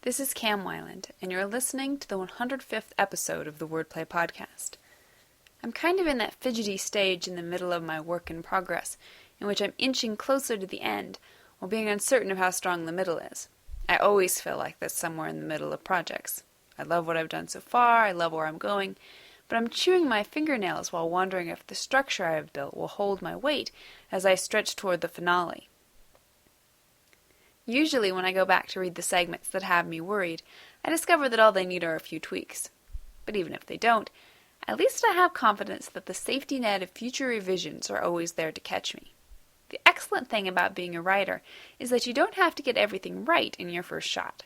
This is Cam Weiland, and you're listening to the 105th episode of the Wordplay Podcast. I'm kind of in that fidgety stage in the middle of my work in progress, in which I'm inching closer to the end, while being uncertain of how strong the middle is. I always feel like this somewhere in the middle of projects. I love what I've done so far, I love where I'm going, but I'm chewing my fingernails while wondering if the structure I have built will hold my weight as I stretch toward the finale. Usually when I go back to read the segments that have me worried, I discover that all they need are a few tweaks. But even if they don't, at least I have confidence that the safety net of future revisions are always there to catch me. The excellent thing about being a writer is that you don't have to get everything right in your first shot.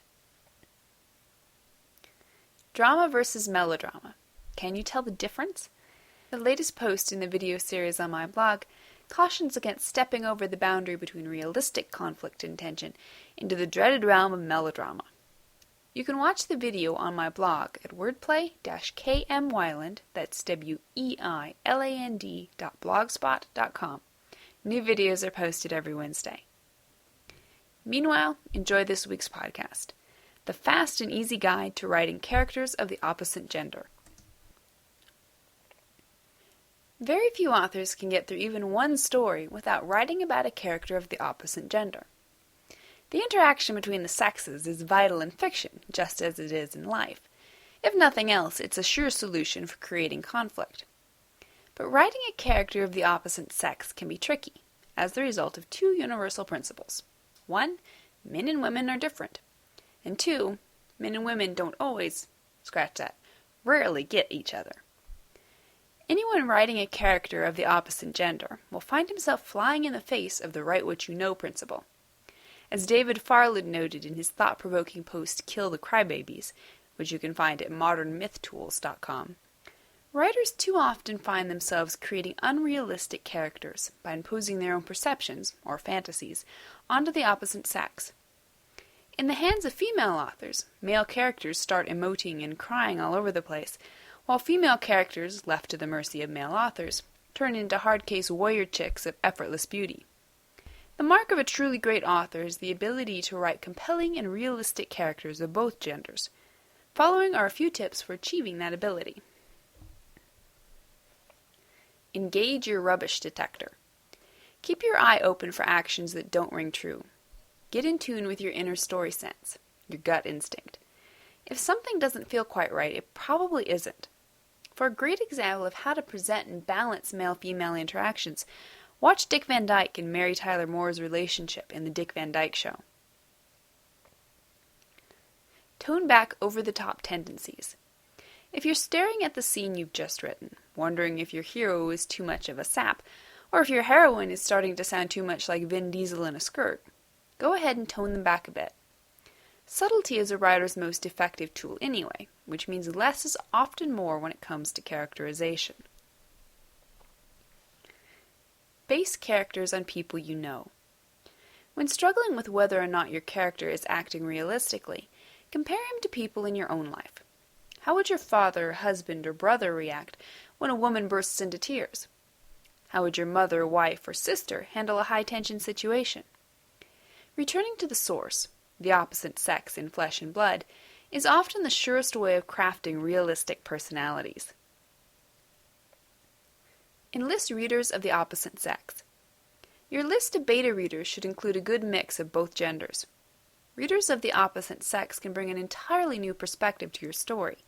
Drama versus melodrama. Can you tell the difference? The latest post in the video series on my blog cautions against stepping over the boundary between realistic conflict and tension into the dreaded realm of melodrama. You can watch the video on my blog at wordplay-kmweiland, that's weiland.blogspot.com. New videos are posted every Wednesday. Meanwhile, enjoy this week's podcast, The Fast and Easy Guide to Writing Characters of the Opposite Gender. Very few authors can get through even one story without writing about a character of the opposite gender. The interaction between the sexes is vital in fiction, just as it is in life. If nothing else, it's a sure solution for creating conflict. But writing a character of the opposite sex can be tricky, as the result of two universal principles. 1, men and women are different. And 2, men and women don't always, rarely get each other. Anyone writing a character of the opposite gender will find himself flying in the face of the write what you know principle. As David Farland noted in his thought-provoking post Kill the Crybabies, which you can find at modernmythtools.com, writers too often find themselves creating unrealistic characters by imposing their own perceptions, or fantasies, onto the opposite sex. In the hands of female authors, male characters start emoting and crying all over the place, while female characters, left to the mercy of male authors, turn into hard-case warrior chicks of effortless beauty. The mark of a truly great author is the ability to write compelling and realistic characters of both genders. Following are a few tips for achieving that ability. Engage your rubbish detector. Keep your eye open for actions that don't ring true. Get in tune with your inner story sense, your gut instinct. If something doesn't feel quite right, it probably isn't. For a great example of how to present and balance male-female interactions, watch Dick Van Dyke and Mary Tyler Moore's relationship in The Dick Van Dyke Show. Tone back over-the-top tendencies. If you're staring at the scene you've just written, wondering if your hero is too much of a sap, or if your heroine is starting to sound too much like Vin Diesel in a skirt, go ahead and tone them back a bit. Subtlety is a writer's most effective tool anyway, which means less is often more when it comes to characterization. Base characters on people you know. When struggling with whether or not your character is acting realistically, compare him to people in your own life. How would your father, husband, or brother react when a woman bursts into tears? How would your mother, wife, or sister handle a high-tension situation? Returning to the source, the opposite sex in flesh and blood, is often the surest way of crafting realistic personalities. Enlist readers of the opposite sex. Your list of beta readers should include a good mix of both genders. Readers of the opposite sex can bring an entirely new perspective to your story,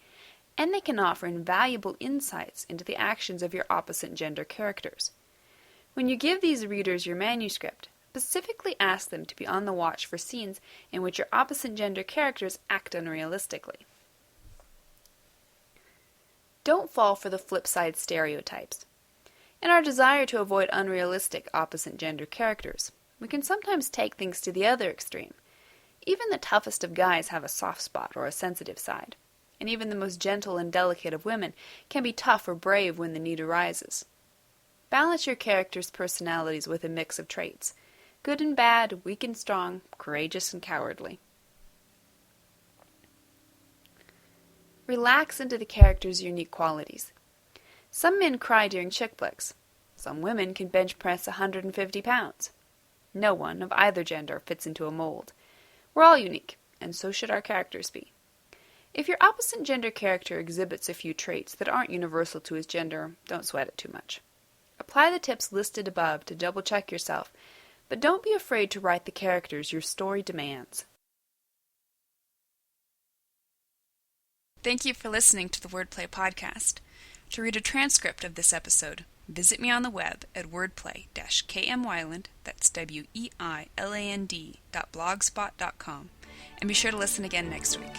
and they can offer invaluable insights into the actions of your opposite gender characters. When you give these readers your manuscript, specifically ask them to be on the watch for scenes in which your opposite gender characters act unrealistically. Don't fall for the flip side stereotypes. In our desire to avoid unrealistic opposite gender characters, we can sometimes take things to the other extreme. Even the toughest of guys have a soft spot or a sensitive side, and even the most gentle and delicate of women can be tough or brave when the need arises. Balance your characters' personalities with a mix of traits. Good and bad, weak and strong, courageous and cowardly. Relax into the character's unique qualities. Some men cry during chick flicks. Some women can bench press 150 pounds. No one of either gender fits into a mold. We're all unique, and so should our characters be. If your opposite gender character exhibits a few traits that aren't universal to his gender, don't sweat it too much. Apply the tips listed above to double-check yourself, but don't be afraid to write the characters your story demands. Thank you for listening to the Wordplay Podcast. To read a transcript of this episode, visit me on the web at wordplay-kmwyland, that's weiland.blogspot.com, and be sure to listen again next week.